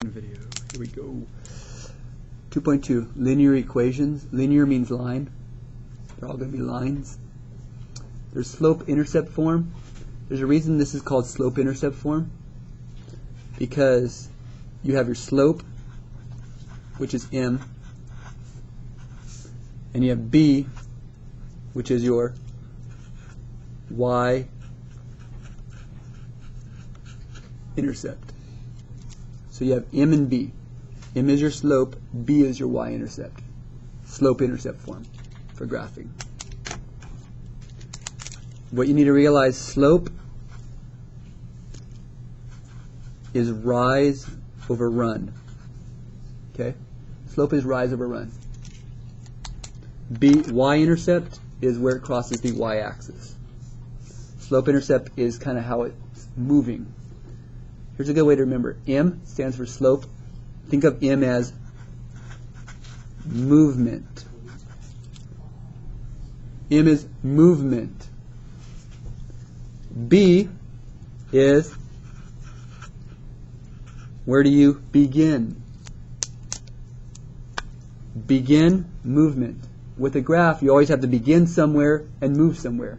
Video. Here we go. 2.2 linear equations. Linear means line. They're all going to be lines. There's slope-intercept form. There's a reason this is called slope-intercept form, because you have your slope, which is m, and you have b, which is your y-intercept. So you have m and b. M is your slope, b is your y-intercept. Slope-intercept form for graphing. What you need to realize, slope is rise over run. Okay? Slope is rise over run. Y-intercept is where it crosses the y-axis. Slope-intercept is kind of how it's moving. Here's a good way to remember. M stands for slope. Think of M as movement. M is movement. B is where do you begin? Begin movement. With a graph, you always have to begin somewhere and move somewhere.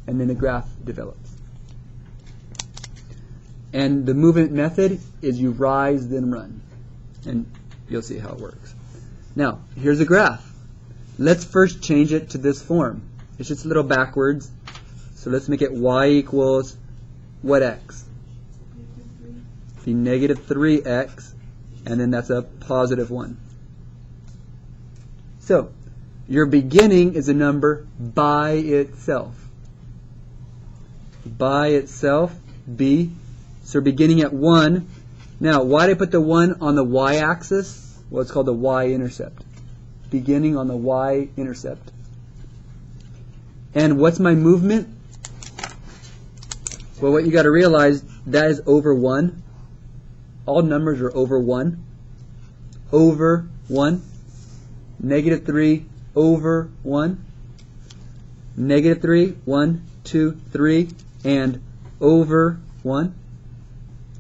And then the graph develops. And the movement method is you rise, then run. And you'll see how it works. Now, here's a graph. Let's first change it to this form. It's just a little backwards. So let's make it y equals what x? The negative 3x, and then that's a positive 1. So, your beginning is a number by itself. By itself, b. So beginning at 1. Now, why did I put the 1 on the y-axis? Well, it's called the y-intercept. Beginning on the y-intercept. And what's my movement? Well, what you got to realize, that is over 1. All numbers are over 1. Over 1. Negative 3 over 1. Negative 3, 1, 2, 3, and over 1.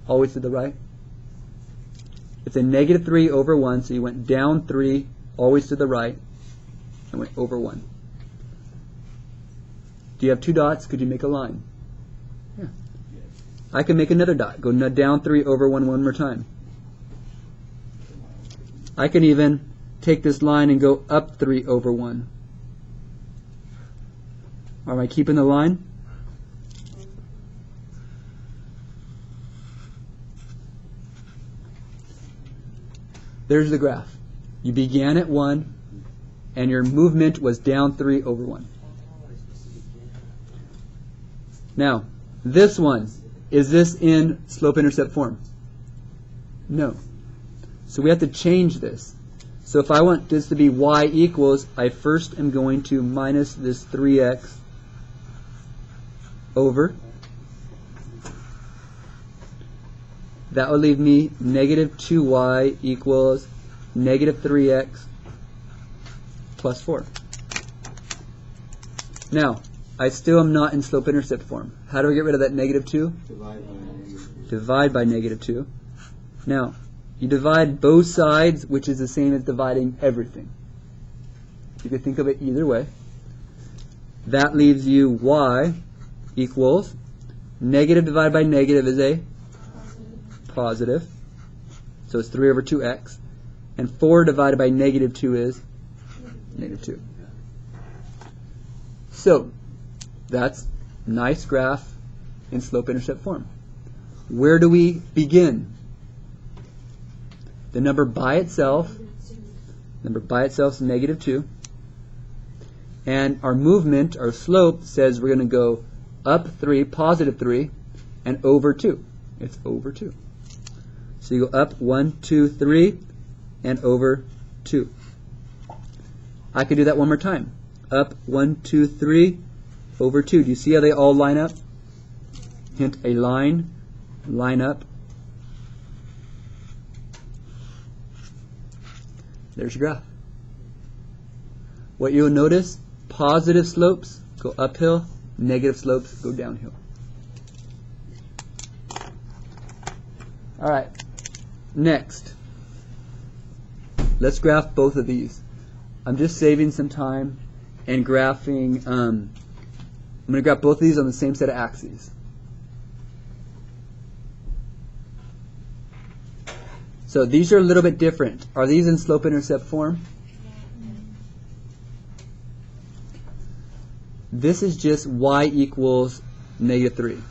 Always to the right. It's a negative 3 over 1, so you went down 3, always to the right, and went over 1. Do you have 2 dots? Could you make a line? Yeah. I can make another dot. Go down 3 over 1 one more time. I can even take this line and go up 3 over 1. Am I keeping the line? There's the graph. You began at 1, and your movement was down 3 over 1. Now, this one, is this in slope-intercept form? No. So we have to change this. So if I want this to be y equals, I first am going to minus this 3x over. That will leave me negative 2y equals negative 3x plus 4. Now, I still am not in slope-intercept form. How do I get rid of that negative 2? Divide by negative 2. Now, you divide both sides, which is the same as dividing everything. You could think of it either way. That leaves you y equals negative divided by negative is a positive. So it's 3 over 2x. And 4 divided by negative 2 is negative 2. So that's nice graph in slope-intercept form. Where do we begin? The number by itself is negative 2. And our movement, our slope, says we're going to go up 3, positive 3, and over 2. It's over 2. So you go up 1, 2, 3, and over 2. I could do that one more time. Up 1, 2, 3, over 2. Do you see how they all line up? Hint, a line, line up. There's your graph. What you'll notice, positive slopes go uphill, negative slopes go downhill. All right. Next, let's graph both of these. I'm just saving some time and graphing. I'm going to graph both of these on the same set of axes. So these are a little bit different. Are these in slope-intercept form? This is just y equals -3. I'm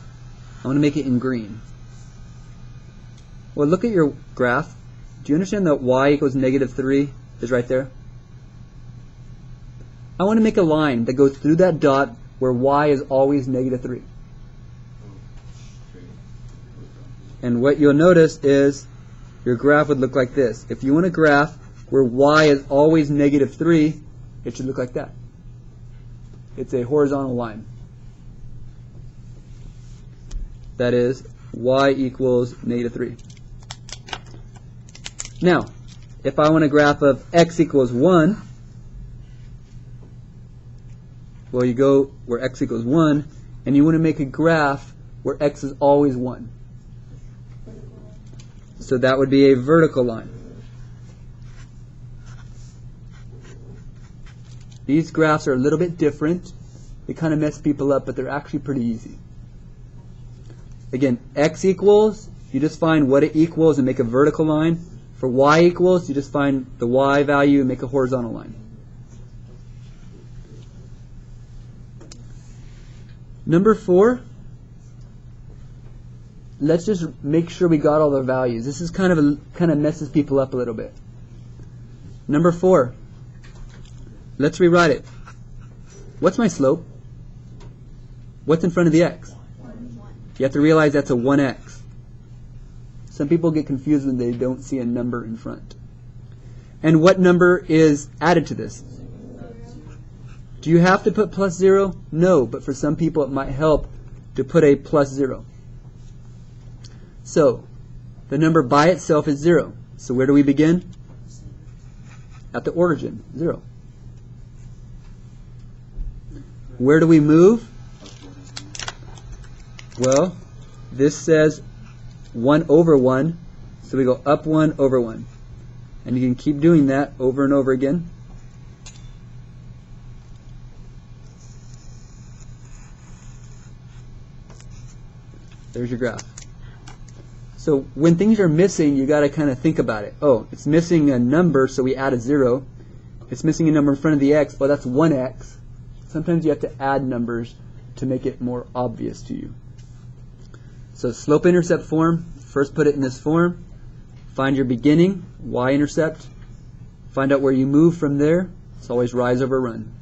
going to make it in green. Well, look at your graph. Do you understand that y equals -3 is right there? I want to make a line that goes through that dot where y is always -3. And what you'll notice is your graph would look like this. If you want a graph where y is always -3, it should look like that. It's a horizontal line. That is y equals -3. Now, if I want a graph of x equals 1, well, you go where x equals 1, and you want to make a graph where x is always 1. So that would be a vertical line. These graphs are a little bit different. They kind of mess people up, but they're actually pretty easy. Again, x equals, you just find what it equals and make a vertical line. For y equals, you just find the y value and make a horizontal line. Number 4, let's just make sure we got all the values. This is kind of messes people up a little bit. Number 4, let's rewrite it. What's my slope? What's in front of the x? You have to realize that's a 1x. Some people get confused when they don't see a number in front. And what number is added to this? Do you have to put +0? No, but for some people it might help to put a +0. So, the number by itself is 0. So where do we begin? At the origin, 0. Where do we move? Well, this says 1 over 1, so we go up 1 over 1. And you can keep doing that over and over again. There's your graph. So when things are missing, you got to kind of think about it. Oh, it's missing a number, so we add a 0. It's missing a number in front of the x, well, that's 1x. Sometimes you have to add numbers to make it more obvious to you. So slope-intercept form, first put it in this form. Find your beginning, y-intercept. Find out where you move from there. It's always rise over run.